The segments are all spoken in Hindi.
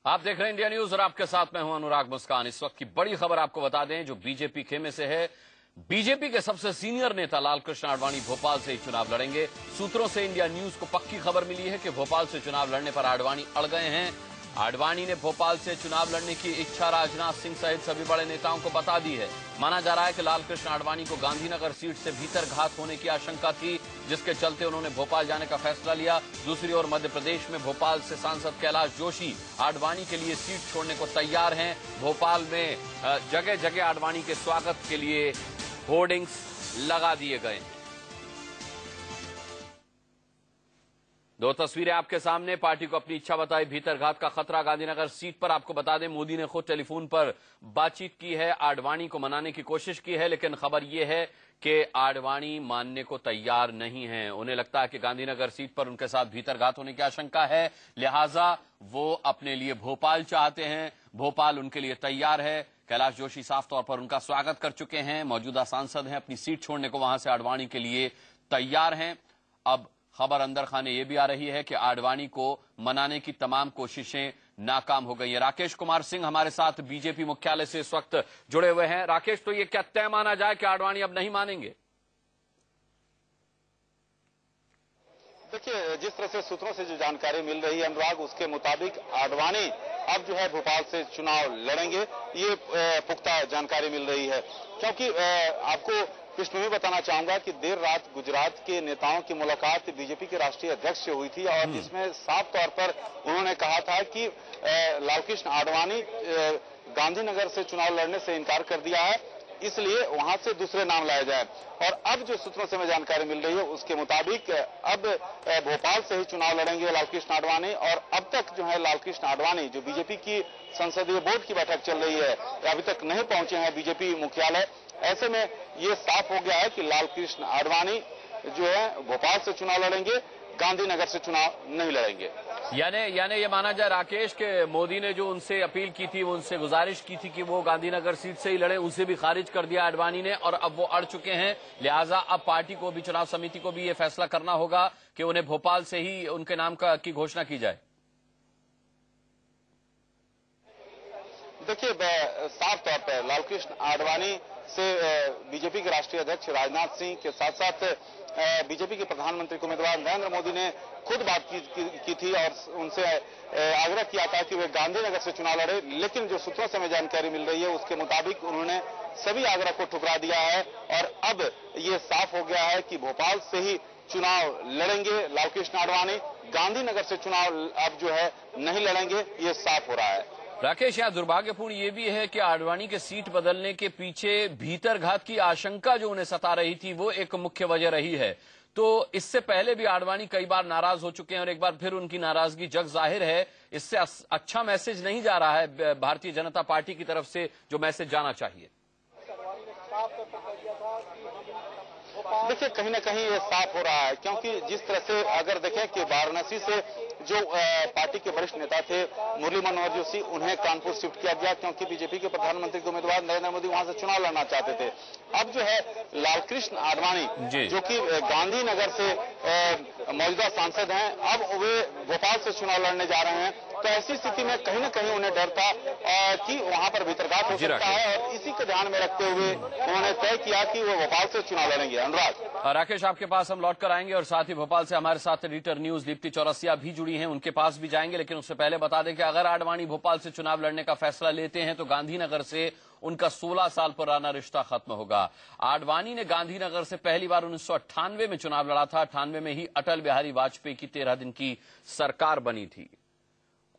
आप देख रहे हैं इंडिया न्यूज और आपके साथ मैं हूं अनुराग मुस्कान। इस वक्त की बड़ी खबर आपको बता दें जो बीजेपी खेमे से है। बीजेपी के सबसे सीनियर नेता लालकृष्ण आडवाणी भोपाल से ही चुनाव लड़ेंगे। सूत्रों से इंडिया न्यूज को पक्की खबर मिली है कि भोपाल से चुनाव लड़ने पर आडवाणी अड़ गए हैं। आडवाणी ने भोपाल से चुनाव लड़ने की इच्छा राजनाथ सिंह सहित सभी बड़े नेताओं को बता दी है। माना जा रहा है कि लालकृष्ण आडवाणी को गांधीनगर सीट से भीतर घात होने की आशंका थी, जिसके चलते उन्होंने भोपाल जाने का फैसला लिया। दूसरी ओर मध्य प्रदेश में भोपाल से सांसद कैलाश जोशी आडवाणी के लिए सीट छोड़ने को तैयार हैं। भोपाल में जगह जगह आडवाणी के स्वागत के लिए होर्डिंग्स लगा दिए गए हैं। दो तस्वीरें आपके सामने। पार्टी को अपनी इच्छा बताई, भीतरघात का खतरा गांधीनगर सीट पर। आपको बता दें मोदी ने खुद टेलीफोन पर बातचीत की है, आडवाणी को मनाने की कोशिश की है, लेकिन खबर यह है कि आडवाणी मानने को तैयार नहीं है। उन्हें लगता है कि गांधीनगर सीट पर उनके साथ भीतरघात होने की आशंका है, लिहाजा वो अपने लिए भोपाल चाहते हैं। भोपाल उनके लिए तैयार है। कैलाश जोशी साफ तौर पर उनका स्वागत कर चुके हैं, मौजूदा सांसद हैं, अपनी सीट छोड़ने को वहां से आडवाणी के लिए तैयार हैं। अब खबर अंदर खाने ये भी आ रही है कि आडवाणी को मनाने की तमाम कोशिशें नाकाम हो गई है। राकेश कुमार सिंह हमारे साथ बीजेपी मुख्यालय से इस वक्त जुड़े हुए हैं। राकेश, तो ये क्या तय माना जाए कि आडवाणी अब नहीं मानेंगे? देखिए, जिस तरह से सूत्रों से जो जानकारी मिल रही है अनुराग, उसके मुताबिक आडवाणी अब जो है भोपाल से चुनाव लड़ेंगे, ये पुख्ता जानकारी मिल रही है। क्योंकि आपको पृष्ठभूमि बताना चाहूंगा कि देर रात गुजरात के नेताओं की मुलाकात बीजेपी के राष्ट्रीय अध्यक्ष से हुई थी और जिसमें साफ तौर पर उन्होंने कहा था कि लालकृष्ण आडवाणी गांधीनगर से चुनाव लड़ने से इनकार कर दिया है, इसलिए वहां से दूसरे नाम लाया जाए। और अब जो सूत्रों से हमें जानकारी मिल रही है उसके मुताबिक अब भोपाल से ही चुनाव लड़ेंगे लालकृष्ण आडवाणी। और अब तक जो है लालकृष्ण आडवाणी जो बीजेपी की संसदीय बोर्ड की बैठक चल रही है, अभी तक नहीं पहुंचे हैं बीजेपी मुख्यालय। ऐसे में ये साफ हो गया है कि लालकृष्ण आडवाणी जो है भोपाल से चुनाव लड़ेंगे, गांधीनगर से चुनाव नहीं लड़ेंगे। यानी ये माना जाए राकेश के मोदी ने जो उनसे अपील की थी, वो उनसे गुजारिश की थी कि वो गांधीनगर सीट से ही लड़े, उसे भी खारिज कर दिया आडवाणी ने और अब वो अड़ चुके हैं। लिहाजा अब पार्टी को भी, चुनाव समिति को भी ये फैसला करना होगा कि उन्हें भोपाल से ही उनके नाम की घोषणा की जाए। देखिए, साफ तौर पर लालकृष्ण आडवाणी से बीजेपी के राष्ट्रीय अध्यक्ष राजनाथ सिंह के साथ साथ बीजेपी के प्रधानमंत्री उम्मीदवार नरेंद्र मोदी ने खुद बात की थी और उनसे आग्रह किया था कि वे गांधीनगर से चुनाव लड़े। लेकिन जो सूत्रों से हमें जानकारी मिल रही है उसके मुताबिक उन्होंने सभी आग्रह को ठुकरा दिया है और अब ये साफ हो गया है कि भोपाल से ही चुनाव लड़ेंगे लालकृष्ण आडवाणी, गांधीनगर से चुनाव अब जो है नहीं लड़ेंगे, ये साफ हो रहा है। राकेश, यहाँ दुर्भाग्यपूर्ण ये भी है कि आडवाणी के सीट बदलने के पीछे भीतरघात की आशंका जो उन्हें सता रही थी वो एक मुख्य वजह रही है। तो इससे पहले भी आडवाणी कई बार नाराज हो चुके हैं और एक बार फिर उनकी नाराजगी जग जाहिर है। इससे अच्छा मैसेज नहीं जा रहा है भारतीय जनता पार्टी की तरफ से जो मैसेज जाना चाहिए। देखिए, कहीं ना कहीं ये साफ हो रहा है, क्योंकि जिस तरह से अगर देखें कि वाराणसी से जो पार्टी के वरिष्ठ नेता थे मुरली मनोहर जोशी, उन्हें कानपुर शिफ्ट किया गया क्योंकि बीजेपी के प्रधानमंत्री के उम्मीदवार नरेंद्र मोदी वहां से चुनाव लड़ना चाहते थे। अब जो है लालकृष्ण आडवाणी जो कि गांधीनगर से मौजूदा सांसद हैं, अब वे भोपाल से चुनाव लड़ने जा रहे हैं। तो ऐसी स्थिति में कहीं ना कहीं उन्हें डर था कि वहां पर भीतरघात हो सकता है और इसी को ध्यान में रखते हुए उन्होंने तय किया कि वो भोपाल से चुनाव लड़ेंगे। अनुराग, राकेश, आपके पास हम लौट कर आएंगे और साथ ही भोपाल से हमारे साथ एडिटर न्यूज दीप्ति चौरसिया भी जुड़ी हैं, उनके पास भी जाएंगे। लेकिन उससे पहले बता दें कि अगर आडवाणी भोपाल से चुनाव लड़ने का फैसला लेते हैं तो गांधीनगर से उनका 16 साल पुराना रिश्ता खत्म होगा। आडवाणी ने गांधीनगर से पहली बार 1998 में चुनाव लड़ा था। 98 में ही अटल बिहारी वाजपेयी की 13 दिन की सरकार बनी थी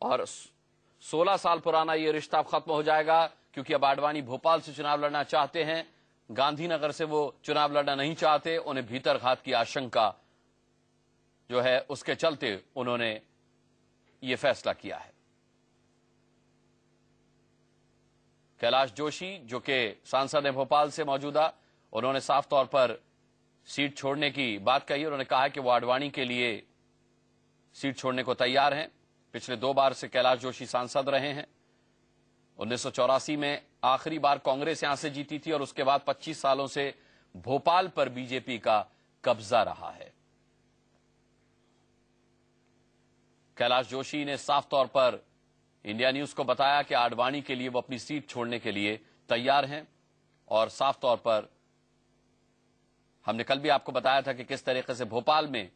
और 16 साल पुराना ये रिश्ता खत्म हो जाएगा क्योंकि अब आडवाणी भोपाल से चुनाव लड़ना चाहते हैं, गांधीनगर से वो चुनाव लड़ना नहीं चाहते। उन्हें भीतरघात की आशंका जो है उसके चलते उन्होंने ये फैसला किया है। कैलाश जोशी जो कि सांसद है भोपाल से मौजूदा, उन्होंने साफ तौर पर सीट छोड़ने की बात कही। उन्होंने कहा कि वो आडवाणी के लिए सीट छोड़ने को तैयार हैं। पिछले 2 बार से कैलाश जोशी सांसद रहे हैं। 1984 में आखिरी बार कांग्रेस यहां से जीती थी और उसके बाद 25 सालों से भोपाल पर बीजेपी का कब्जा रहा है। कैलाश जोशी ने साफ तौर पर इंडिया न्यूज को बताया कि आडवाणी के लिए वो अपनी सीट छोड़ने के लिए तैयार हैं और साफ तौर पर हमने कल भी आपको बताया था कि किस तरीके से भोपाल में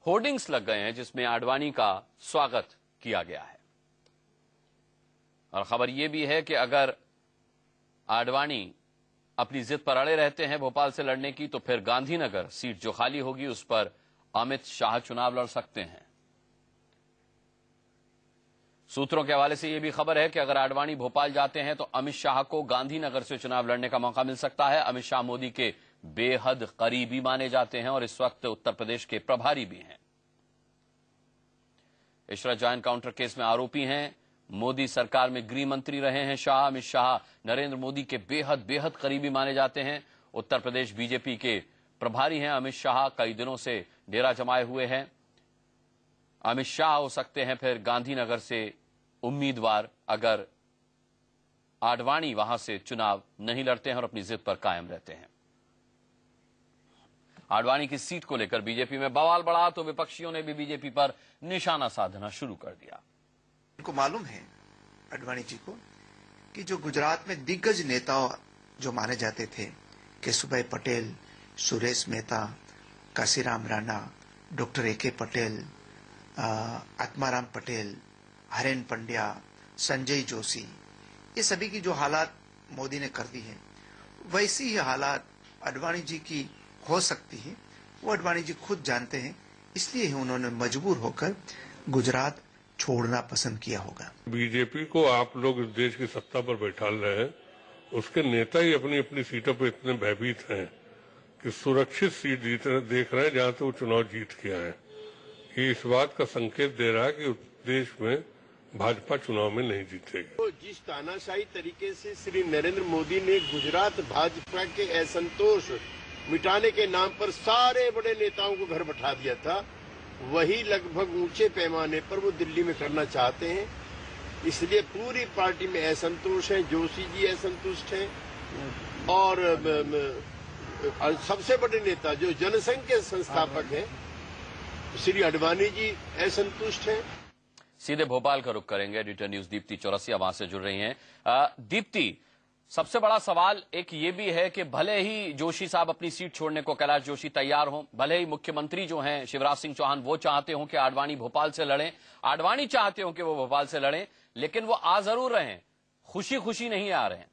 होर्डिंग्स लग गए हैं जिसमें आडवाणी का स्वागत किया गया है। और खबर यह भी है कि अगर आडवाणी अपनी जिद पर अड़े रहते हैं भोपाल से लड़ने की, तो फिर गांधीनगर सीट जो खाली होगी उस पर अमित शाह चुनाव लड़ सकते हैं। सूत्रों के हवाले से यह भी खबर है कि अगर आडवाणी भोपाल जाते हैं तो अमित शाह को गांधीनगर से चुनाव लड़ने का मौका मिल सकता है। अमित शाह मोदी के बेहद करीबी माने जाते हैं और इस वक्त उत्तर प्रदेश के प्रभारी भी हैं। इशरत जहां काउंटर केस में आरोपी हैं। मोदी सरकार में गृह मंत्री रहे हैं शाह। अमित शाह नरेंद्र मोदी के बेहद करीबी माने जाते हैं। उत्तर प्रदेश बीजेपी के प्रभारी हैं अमित शाह, कई दिनों से डेरा जमाए हुए हैं। अमित शाह हो सकते हैं फिर गांधीनगर से उम्मीदवार अगर आडवाणी वहां से चुनाव नहीं लड़ते हैं और अपनी जिद पर कायम रहते हैं। आडवाणी की सीट को लेकर बीजेपी में बवाल बढ़ा तो विपक्षियों ने भी बीजेपी पर निशाना साधना शुरू कर दिया। उनको मालूम है आडवाणी जी को कि जो गुजरात में दिग्गज नेता जो माने जाते थे, केशुभाई पटेल, सुरेश मेहता, काशीराम राणा, डॉक्टर ए.के. पटेल, आत्माराम पटेल, हरेन पंड्या, संजय जोशी, ये सभी की जो हालात मोदी ने कर दी है, वैसी ही हालात आडवाणी जी की हो सकती है। वो आडवाणी जी खुद जानते हैं, इसलिए ही उन्होंने मजबूर होकर गुजरात छोड़ना पसंद किया होगा। बीजेपी को आप लोग इस देश की सत्ता पर बैठा रहे हैं, उसके नेता ही अपनी अपनी सीटों पर इतने भयभीत हैं कि सुरक्षित सीट देख रहे हैं जहां से वो चुनाव जीत के आए। ये इस बात का संकेत दे रहा है कि देश में भाजपा चुनाव में नहीं जीतेगी। तो जिस तानाशाही तरीके से श्री नरेंद्र मोदी ने गुजरात भाजपा के असंतोष मिटाने के नाम पर सारे बड़े नेताओं को घर बैठा दिया था, वही लगभग ऊंचे पैमाने पर वो दिल्ली में करना चाहते हैं। इसलिए पूरी पार्टी में असंतोष है। जोशी जी असंतुष्ट हैं और सबसे बड़े नेता जो जनसंघ के संस्थापक हैं श्री आडवाणी जी असंतुष्ट हैं। सीधे भोपाल का रुख करेंगे। एडिटर न्यूज दीप्ति चौरसिया वहां से जुड़ रही हैं। दीप्ति, सबसे बड़ा सवाल एक ये भी है कि भले ही जोशी साहब अपनी सीट छोड़ने को कैलाश जोशी तैयार हों, भले ही मुख्यमंत्री जो हैं शिवराज सिंह चौहान वो चाहते हों कि आडवाणी भोपाल से लड़ें, आडवाणी चाहते हों कि वो भोपाल से लड़ें, लेकिन वो आ जरूर रहे हैं, खुशी खुशी नहीं आ रहे हैं।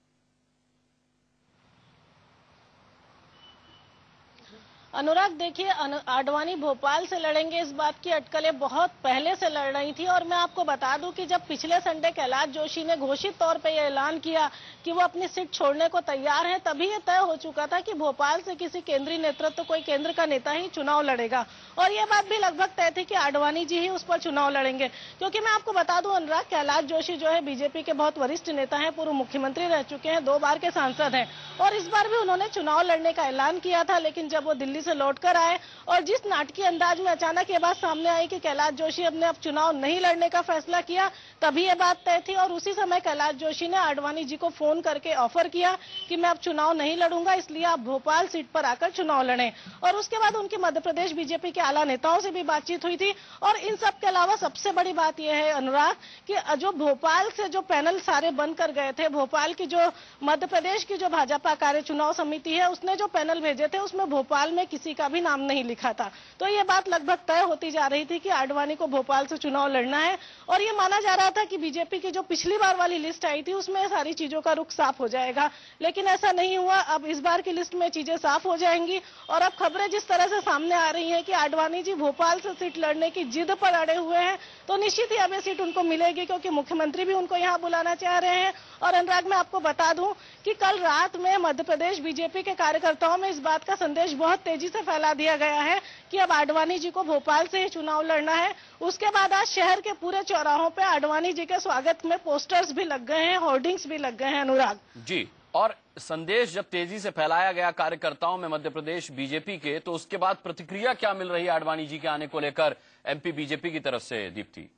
अनुराग, देखिए, आडवाणी भोपाल से लड़ेंगे इस बात की अटकलें बहुत पहले से लड़ रही थी। और मैं आपको बता दूं कि जब पिछले संडे कैलाश जोशी ने घोषित तौर पे ये ऐलान किया कि वो अपनी सीट छोड़ने को तैयार हैं, तभी ये तय हो चुका था कि भोपाल से किसी केंद्रीय नेतृत्व, कोई केंद्र का नेता ही चुनाव लड़ेगा। और ये बात भी लगभग तय थी कि आडवाणी जी ही उस पर चुनाव लड़ेंगे। क्योंकि मैं आपको बता दूं अनुराग, कैलाश जोशी जो है बीजेपी के बहुत वरिष्ठ नेता है, पूर्व मुख्यमंत्री रह चुके हैं, 2 बार के सांसद हैं और इस बार भी उन्होंने चुनाव लड़ने का ऐलान किया था। लेकिन जब वो दिल्ली से लौटकर आए और जिस नाटकीय अंदाज में अचानक ये बात सामने आई कि कैलाश जोशी अपने अब चुनाव नहीं लड़ने का फैसला किया, तभी ये बात तय थी। और उसी समय कैलाश जोशी ने आडवाणी जी को फोन करके ऑफर किया कि मैं अब चुनाव नहीं लड़ूंगा, इसलिए आप भोपाल सीट पर आकर चुनाव लड़ें। और उसके बाद उनकी मध्य प्रदेश बीजेपी के आला नेताओं से भी बातचीत हुई थी। और इन सब के अलावा सबसे बड़ी बात यह है अनुराग कि जो भोपाल से जो पैनल सारे बनकर गए थे, भोपाल की जो मध्य प्रदेश की जो भाजपा कार्य चुनाव समिति है, उसने जो पैनल भेजे थे उसमें भोपाल में किसी का भी नाम नहीं लिखा था। तो ये बात लगभग तय होती जा रही थी कि आडवाणी को भोपाल से चुनाव लड़ना है। और ये माना जा रहा था कि बीजेपी की जो पिछली बार वाली लिस्ट आई थी उसमें सारी चीजों का रुख साफ हो जाएगा, लेकिन ऐसा नहीं हुआ। अब इस बार की लिस्ट में चीजें साफ हो जाएंगी। और अब खबरें जिस तरह से सामने आ रही हैं कि आडवाणी जी भोपाल से सीट लड़ने की जिद पर अड़े हुए हैं, तो निश्चित ही अब ये सीट उनको मिलेगी, क्योंकि मुख्यमंत्री भी उनको यहाँ बुलाना चाह रहे हैं। और अनुराग, मैं आपको बता दूं कि कल रात में मध्य प्रदेश बीजेपी के कार्यकर्ताओं में इस बात का संदेश बहुत तेजी से फैला दिया गया है कि अब आडवाणी जी को भोपाल से ही चुनाव लड़ना है। उसके बाद आज शहर के पूरे चौराहों पे आडवाणी जी के स्वागत में पोस्टर्स भी लग गए हैं, होर्डिंग्स भी लग गए हैं। अनुराग जी, और संदेश जब तेजी से फैलाया गया कार्यकर्ताओं में मध्य प्रदेश बीजेपी के, तो उसके बाद प्रतिक्रिया क्या मिल रही है आडवाणी जी के आने को लेकर एमपी बीजेपी की तरफ से, दीप्ति?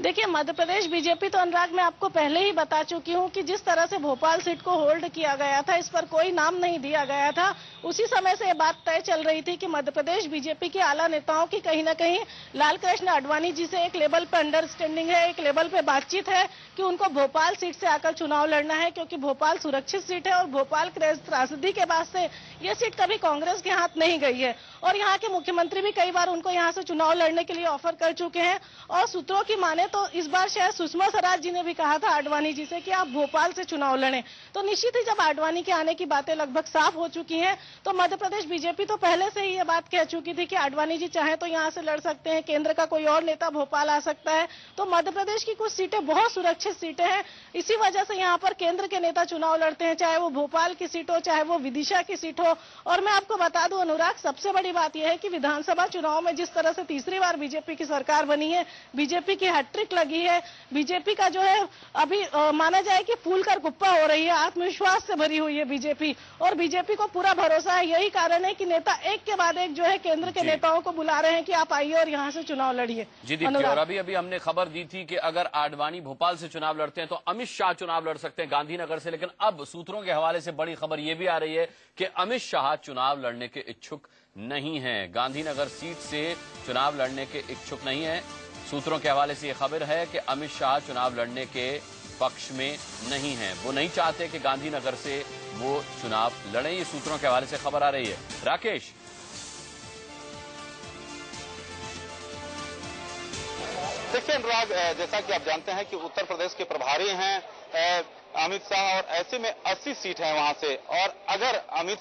देखिए, मध्य प्रदेश बीजेपी तो अनुराग मैं आपको पहले ही बता चुकी हूं कि जिस तरह से भोपाल सीट को होल्ड किया गया था, इस पर कोई नाम नहीं दिया गया था। उसी समय से ये बात तय चल रही थी कि मध्य प्रदेश बीजेपी के आला नेताओं की कहीं ना कहीं लालकृष्ण आडवाणी जी से एक लेवल पर अंडरस्टैंडिंग है, एक लेवल पे बातचीत है कि उनको भोपाल सीट से आकर चुनाव लड़ना है, क्योंकि भोपाल सुरक्षित सीट है और भोपाल त्रासदी के बाद से ये सीट कभी कांग्रेस के हाथ नहीं गई है। और यहाँ के मुख्यमंत्री भी कई बार उनको यहाँ से चुनाव लड़ने के लिए ऑफर कर चुके हैं। और सूत्रों की माने तो इस बार शायद सुषमा स्वराज जी ने भी कहा था आडवाणी जी से कि आप भोपाल से चुनाव लड़ें। तो निश्चित ही जब आडवाणी के आने की बातें लगभग साफ हो चुकी हैं, तो मध्य प्रदेश बीजेपी तो पहले से ही ये बात कह चुकी थी कि आडवाणी जी चाहे तो यहाँ से लड़ सकते हैं, केंद्र का कोई और नेता भोपाल आ सकता है। तो मध्य प्रदेश की कुछ सीटें बहुत सुरक्षित सीटें हैं, इसी वजह से यहाँ पर केंद्र के नेता चुनाव लड़ते हैं, चाहे वो भोपाल की सीट हो, चाहे वो विदिशा की सीट हो। और मैं आपको बता दूं अनुराग, सबसे बड़ी बात यह है कि विधानसभा चुनाव में जिस तरह से तीसरी बार बीजेपी की सरकार बनी है, बीजेपी की हैट्रिक लगी है, बीजेपी का जो है अभी माना जाए कि फूल कर गुप्पा हो रही है, आत्मविश्वास से भरी हुई है बीजेपी। और बीजेपी को पूरा भरोसा है, यही कारण है कि नेता एक के बाद एक जो है केंद्र के नेताओं को बुला रहे हैं कि आप आइए और यहाँ से चुनाव लड़िए। जी दीप्ति, और अभी हमने खबर दी थी कि अगर आडवाणी भोपाल से चुनाव लड़ते हैं तो अमित शाह चुनाव लड़ सकते हैं गांधीनगर से, लेकिन अब सूत्रों के हवाले से बड़ी खबर यह भी आ रही है कि अमित शाह चुनाव लड़ने के इच्छुक नहीं है, गांधीनगर सीट से चुनाव लड़ने के इच्छुक नहीं है। सूत्रों के हवाले से यह खबर है कि अमित शाह चुनाव लड़ने के पक्ष में नहीं है, वो नहीं चाहते कि गांधीनगर से वो चुनाव लड़ें। ये सूत्रों के हवाले से खबर आ रही है। राकेश, देखिए अनुराग, जैसा कि आप जानते हैं कि उत्तर प्रदेश के प्रभारी हैं अमित शाह, और ऐसे में 80 सीट है वहां से। और अगर अमित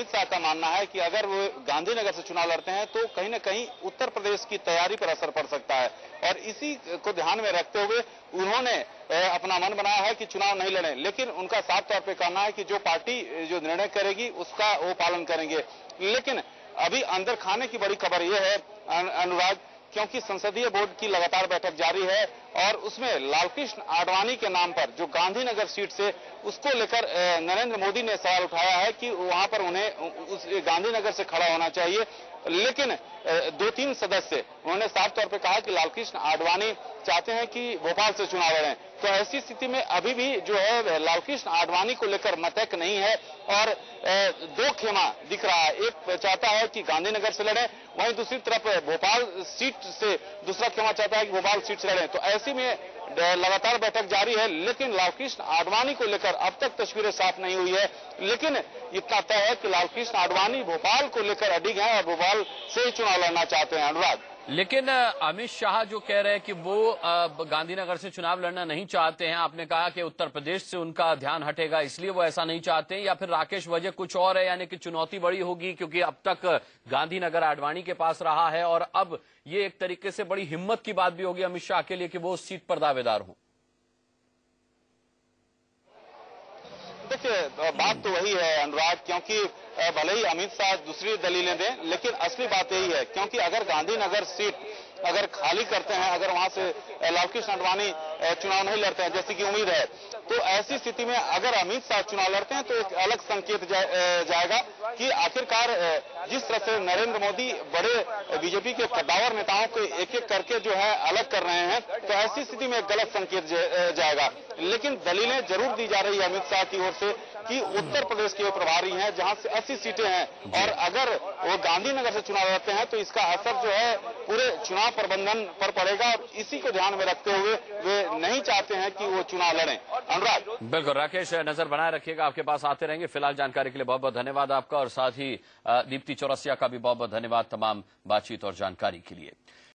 शाह का मानना है कि अगर वो गांधीनगर से चुनाव लड़ते हैं तो कहीं ना कहीं उत्तर प्रदेश की तैयारी पर असर पड़ सकता है, और इसी को ध्यान में रखते हुए उन्होंने अपना मन बनाया है कि चुनाव नहीं लड़ें। लेकिन उनका साफ तौर पर कहना है कि जो पार्टी जो निर्णय करेगी उसका वो पालन करेंगे। लेकिन अभी अंदर खाने की बड़ी खबर यह है अनुराग, क्योंकि संसदीय बोर्ड की लगातार बैठक जारी है और उसमें लालकृष्ण आडवाणी के नाम पर जो गांधीनगर सीट से, उसको लेकर नरेंद्र मोदी ने सवाल उठाया है कि वहां पर उन्हें उस गांधीनगर से खड़ा होना चाहिए। लेकिन 2-3 सदस्य उन्होंने साफ तौर पर कहा कि लालकृष्ण आडवाणी चाहते हैं कि भोपाल से चुनाव लड़ें। तो ऐसी स्थिति में अभी भी जो है लालकृष्ण आडवाणी को लेकर मतैक नहीं है और 2 खेमा दिख रहा है। एक चाहता है कि गांधीनगर से लड़ें, वहीं दूसरी तरफ भोपाल सीट से दूसरा खेमा चाहता है कि भोपाल सीट से लड़ें। तो ऐसी में लगातार बैठक जारी है, लेकिन लालकृष्ण आडवाणी को लेकर अब तक तस्वीरें साफ नहीं हुई है। लेकिन इतना तय है कि लालकृष्ण आडवाणी भोपाल को लेकर अडिग हैं और भोपाल से ही चुनाव लड़ना चाहते हैं। अनुराग, लेकिन अमित शाह जो कह रहे हैं कि वो गांधीनगर से चुनाव लड़ना नहीं चाहते हैं, आपने कहा कि उत्तर प्रदेश से उनका ध्यान हटेगा इसलिए वो ऐसा नहीं चाहते हैं, या फिर राकेश वजह कुछ और है, यानी कि चुनौती बड़ी होगी क्योंकि अब तक गांधीनगर आडवाणी के पास रहा है और अब ये एक तरीके से बड़ी हिम्मत की बात भी होगी अमित शाह के लिए कि वो उस सीट पर दावेदार हों। देखिए बात तो वही है अनुराग, क्योंकि भले ही अमित शाह दूसरी दलीलें दें, लेकिन असली बात यही है, क्योंकि अगर गांधीनगर सीट अगर खाली करते हैं, अगर वहां से लालकृष्ण आडवाणी चुनाव नहीं लड़ते हैं जैसी कि उम्मीद है, तो ऐसी स्थिति में अगर अमित शाह चुनाव लड़ते हैं तो एक अलग संकेत जाएगा कि आखिरकार जिस तरह से नरेंद्र मोदी बड़े बीजेपी के कद्दावर नेताओं को एक एक करके जो है अलग कर रहे हैं, तो ऐसी स्थिति में एक गलत संकेत जाएगा। लेकिन दलीलें जरूर दी जा रही है अमित शाह की ओर से कि उत्तर प्रदेश के प्रभारी हैं जहां से 80 सीटें हैं, और अगर वो गांधीनगर से चुनाव लड़ते हैं तो इसका असर जो है पूरे चुनाव प्रबंधन पर पड़ेगा, और इसी को ध्यान में रखते हुए वे नहीं चाहते हैं कि वो चुनाव लड़ें। अनुराग, बिल्कुल राकेश, नजर बनाए रखिएगा, आपके पास आते रहेंगे। फिलहाल जानकारी के लिए बहुत बहुत धन्यवाद आपका, और साथ ही दीप्ति चौरसिया का भी बहुत बहुत धन्यवाद तमाम बातचीत और जानकारी के लिए।